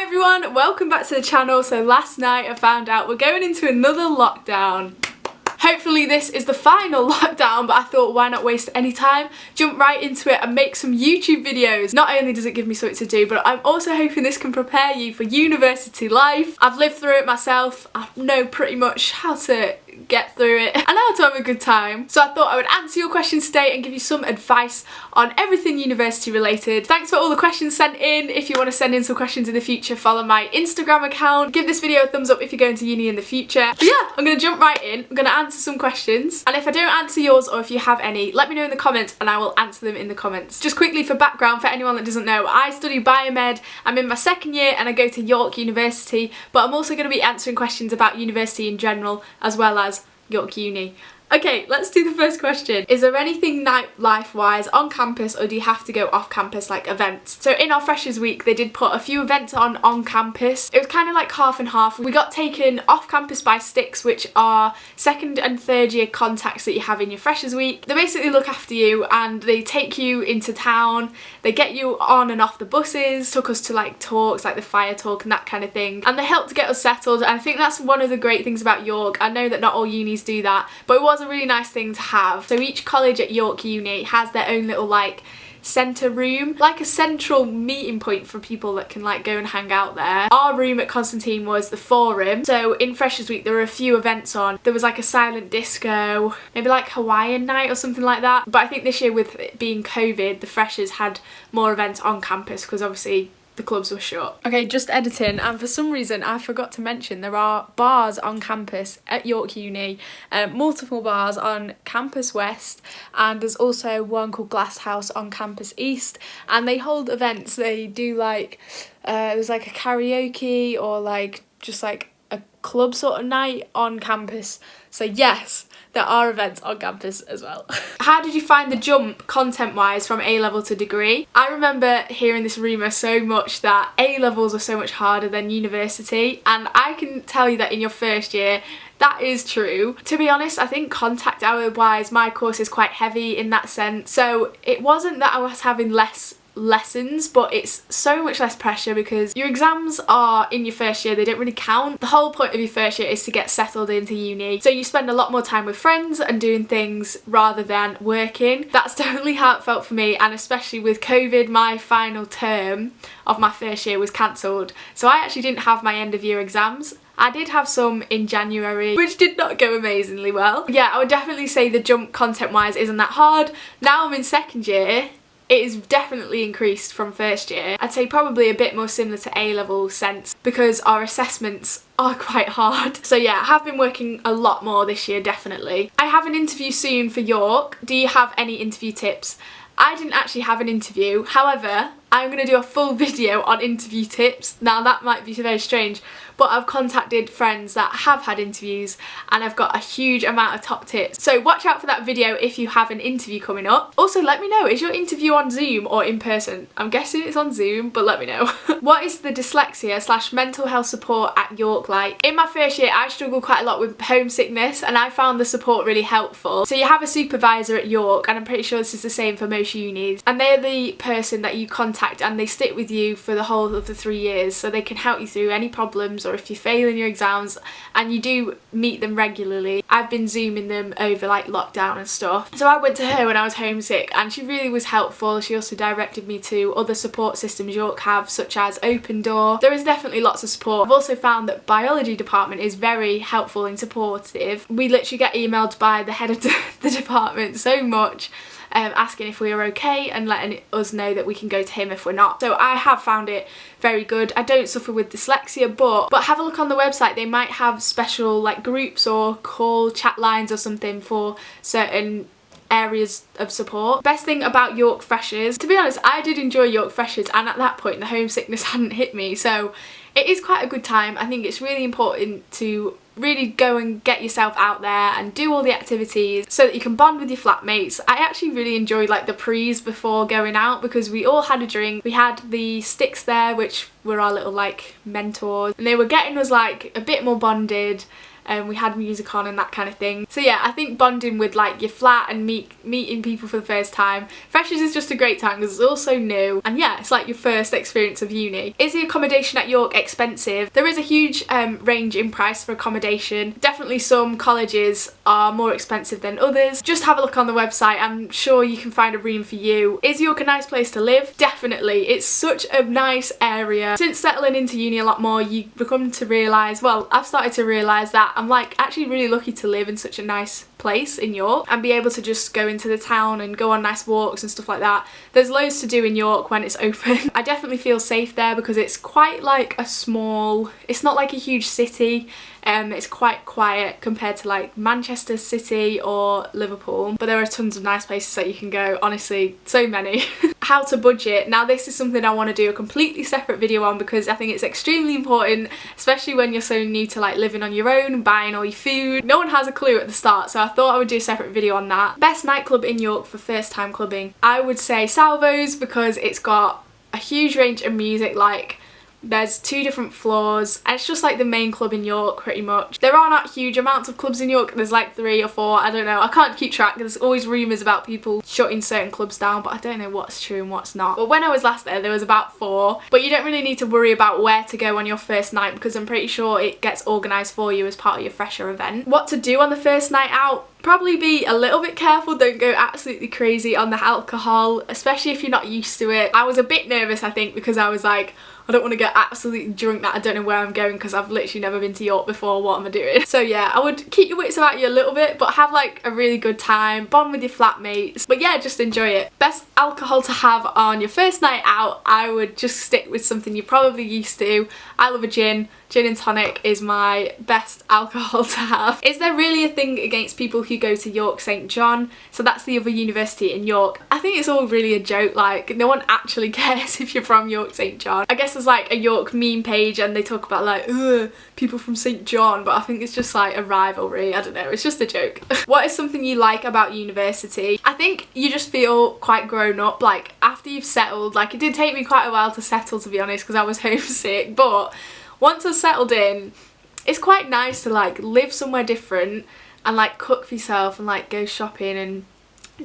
Hi everyone, welcome back to the channel. So last night I found out we're going into another lockdown. Hopefully this is the final lockdown, but I thought why not waste any time, jump right into it and make some YouTube videos. Not only does it give me something to do, but I'm also hoping this can prepare you for university life. I've lived through it myself. I know pretty much how to get through it and how to have a good time. So I thought I would answer your questions today and give you some advice on everything university related. Thanks for all the questions sent in. If you want to send in some questions in the future, follow my Instagram account. Give this video a thumbs up if you're going to uni in the future. But yeah, I'm going to jump right in. I'm going to answer some questions, and if I don't answer yours or if you have any, let me know in the comments and I will answer them in the comments. Just quickly for background, for anyone that doesn't know, I study biomed. I'm in my second year and I go to York University, but I'm also going to be answering questions about university in general as well as York Uni. Okay, let's do the first question. Is there anything nightlife wise on campus, or do you have to go off campus, like events? So in our Freshers Week they did put a few events on campus. It was kind of like half and half. We got taken off campus by Sticks, which are second and third year contacts that you have in your Freshers Week. They basically look after you and they take you into town, they get you on and off the buses, took us to like talks like the fire talk and that kind of thing, and they helped to get us settled. And I think that's one of the great things about York. I know that not all unis do that, but it was a really nice thing to have. So each college at York Uni has their own little like centre room, like a central meeting point for people that can like go and hang out there. Our room at Constantine was the forum. So in Freshers Week there were a few events on. There was like a silent disco, maybe like Hawaiian night or something like that. But I think this year with it being COVID, the freshers had more events on campus because obviously the clubs were shut. Okay, just editing, and for some reason I forgot to mention there are bars on campus at York Uni, multiple bars on Campus West, and there's also one called Glass House on Campus East, and they hold events. They do like, there's like a karaoke or like just like a club sort of night on campus. So yes, there are events on campus as well. How did you find the jump content-wise from A-level to degree? I remember hearing this rumour so much that A-levels are so much harder than university, and I can tell you that in your first year that is true. To be honest, I think contact hour wise my course is quite heavy in that sense, so it wasn't that I was having less lessons, but it's so much less pressure because your exams are in your first year, they don't really count. The whole point of your first year is to get settled into uni, so you spend a lot more time with friends and doing things rather than working. That's definitely how it felt for me, and especially with COVID, my final term of my first year was cancelled, so I actually didn't have my end of year exams. I did have some in January, which did not go amazingly well. Yeah, I would definitely say the jump content wise isn't that hard. Now I'm in second year, it is definitely increased from first year. I'd say probably a bit more similar to A-level sense because our assessments are quite hard. So yeah, I have been working a lot more this year, definitely. I have an interview soon for York. Do you have any interview tips? I didn't actually have an interview, however, I'm going to do a full video on interview tips. Now that might be very strange, but I've contacted friends that have had interviews and I've got a huge amount of top tips. So watch out for that video if you have an interview coming up. Also let me know, is your interview on Zoom or in person? I'm guessing it's on Zoom, but let me know. What is the dyslexia / mental health support at York like? In my first year I struggled quite a lot with homesickness and I found the support really helpful. So you have a supervisor at York, and I'm pretty sure this is the same for most unis, and they're the person that you contact and they stick with you for the whole of the 3 years, so they can help you through any problems or if you're failing your exams, and you do meet them regularly. I've been Zooming them over like lockdown and stuff. So I went to her when I was homesick and she really was helpful. She also directed me to other support systems York have, such as Open Door. There is definitely lots of support. I've also found that biology department is very helpful and supportive. We literally get emailed by the head of the department so much, asking if we are okay and letting us know that we can go to him if we're not. So I have found it very good. I don't suffer with dyslexia, but have a look on the website. They might have special like groups or call chat lines or something for certain areas of support. Best thing about York Freshers, to be honest, I did enjoy York Freshers, and at that point the homesickness hadn't hit me, so it is quite a good time. I think it's really important to really go and get yourself out there and do all the activities so that you can bond with your flatmates. I actually really enjoyed like the prees before going out because we all had a drink. We had the Sticks there, which were our little like mentors, and they were getting us like a bit more bonded. and we had music on and that kind of thing. So yeah, I think bonding with like your flat and meeting people for the first time. Freshers is just a great time because it's all so new, and yeah, it's like your first experience of uni. Is the accommodation at York expensive? There is a huge range in price for accommodation. Definitely some colleges are more expensive than others. Just have a look on the website, I'm sure you can find a room for you. Is York a nice place to live? Definitely. It's such a nice area. Since settling into uni a lot more, you become to realise, well, I've started to realise that I'm like actually really lucky to live in such a nice place in York and be able to just go into the town and go on nice walks and stuff like that. There's loads to do in York when it's open. I definitely feel safe there because it's quite like a small, it's not like a huge city. It's quite quiet compared to like Manchester City or Liverpool, but there are tons of nice places that you can go, honestly, so many. How to budget. Now this is something I want to do a completely separate video on because I think it's extremely important, especially when you're so new to like living on your own and buying all your food. No one has a clue at the start, so I thought I would do a separate video on that. Best nightclub in York for first time clubbing. I would say Salvo's because it's got a huge range of music, like there's 2 different floors, and it's just like the main club in York pretty much. There are not huge amounts of clubs in York, there's like 3 or 4, I don't know, I can't keep track. There's always rumours about people shutting certain clubs down, but I don't know what's true and what's not. But when I was last there was about 4, but you don't really need to worry about where to go on your first night because I'm pretty sure it gets organised for you as part of your fresher event. What to do on the first night out? Probably be a little bit careful, don't go absolutely crazy on the alcohol, especially if you're not used to it. I was a bit nervous I think because I was like, I don't want to get absolutely drunk that I don't know where I'm going because I've literally never been to York before, what am I doing? So yeah, I would keep your wits about you a little bit but have like a really good time, bond with your flatmates, but yeah, just enjoy it. Best alcohol to have on your first night out, I would just stick with something you're probably used to. I love a gin. Gin and tonic is my best alcohol to have. Is there really a thing against people who go to York St John? So that's the other university in York. I think it's all really a joke, like no one actually cares if you're from York St John. I guess there's like a York meme page and they talk about like, ugh, people from St John, but I think it's just like a rivalry, I don't know, it's just a joke. What is something you like about university? I think you just feel quite grown up, like after you've settled. Like it did take me quite a while to settle, to be honest, because I was homesick, but once I settled in, it's quite nice to like live somewhere different and like cook for yourself and like go shopping and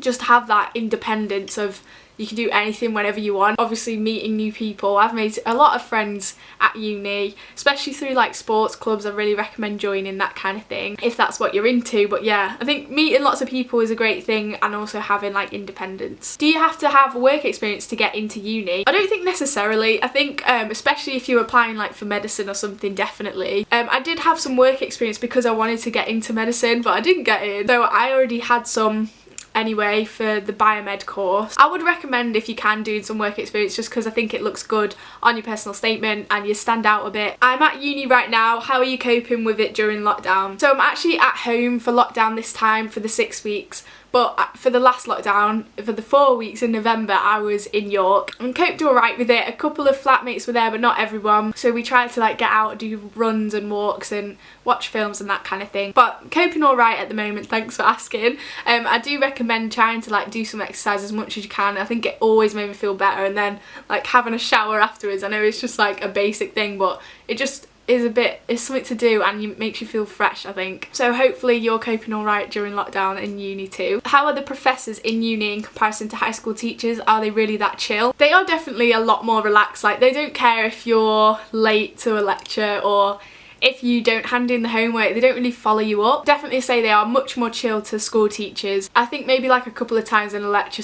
just have that independence of you can do anything whenever you want. Obviously meeting new people. I've made a lot of friends at uni, especially through like sports clubs. I really recommend joining that kind of thing if that's what you're into. But yeah, I think meeting lots of people is a great thing, and also having like independence. Do you have to have work experience to get into uni? I don't think necessarily. I think especially if you're applying like for medicine or something, definitely. I did have some work experience because I wanted to get into medicine but I didn't get in, so I already had some anyway for the biomed course. I would recommend, if you can, doing some work experience just because I think it looks good on your personal statement and you stand out a bit. I'm at uni right now. How are you coping with it during lockdown? So I'm actually at home for lockdown this time for the 6 weeks. But for the last lockdown, for the 4 weeks in November, I was in York and coped alright with it. A couple of flatmates were there, but not everyone. So we tried to like get out, do runs and walks and watch films and that kind of thing. But coping alright at the moment, thanks for asking. I do recommend trying to like do some exercise as much as you can. I think it always made me feel better, and then like having a shower afterwards. I know it's just like a basic thing, but it just it's something to do and it makes you feel fresh, I think. So hopefully you're coping alright during lockdown in uni too. How are the professors in uni in comparison to high school teachers? Are they really that chill? They are definitely a lot more relaxed. Like they don't care if you're late to a lecture or if you don't hand in the homework. They don't really follow you up. Definitely say they are much more chill to school teachers. I think maybe like a couple of times in a lecture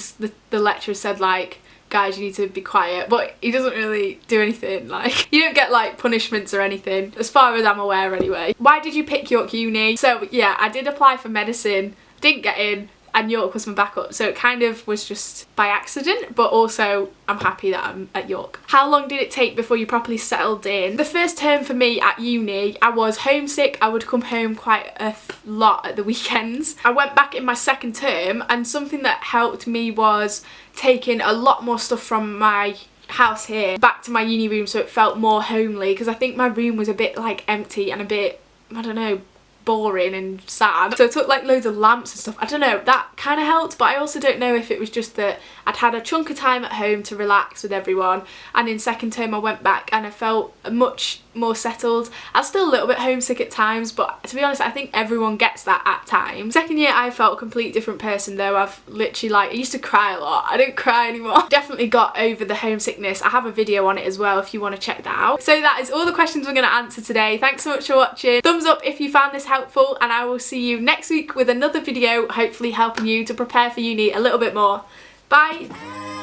the lecturer said like, guys, you need to be quiet, but he doesn't really do anything. Like you don't get like punishments or anything, as far as I'm aware anyway. Why did you pick York Uni? So yeah, I did apply for medicine, didn't get in, and York was my backup, so it kind of was just by accident, but also I'm happy that I'm at York. How long did it take before you properly settled in? The first term for me at uni, I was homesick. I would come home quite a lot at the weekends. I went back in my second term, and something that helped me was taking a lot more stuff from my house here back to my uni room so it felt more homely, because I think my room was a bit like empty and a bit, I don't know, boring and sad. So I took like loads of lamps and stuff. I don't know, that kind of helped, but I also don't know if it was just that I'd had a chunk of time at home to relax with everyone, and in second term I went back and I felt much more settled. I was still a little bit homesick at times, but to be honest I think everyone gets that at times. Second year I felt a complete different person though. I've literally, like, I used to cry a lot. I don't cry anymore. Definitely got over the homesickness. I have a video on it as well if you want to check that out. So that is all the questions we're going to answer today. Thanks so much for watching. Thumbs up if you found this helpful, and I will see you next week with another video, hopefully helping you to prepare for uni a little bit more. Bye!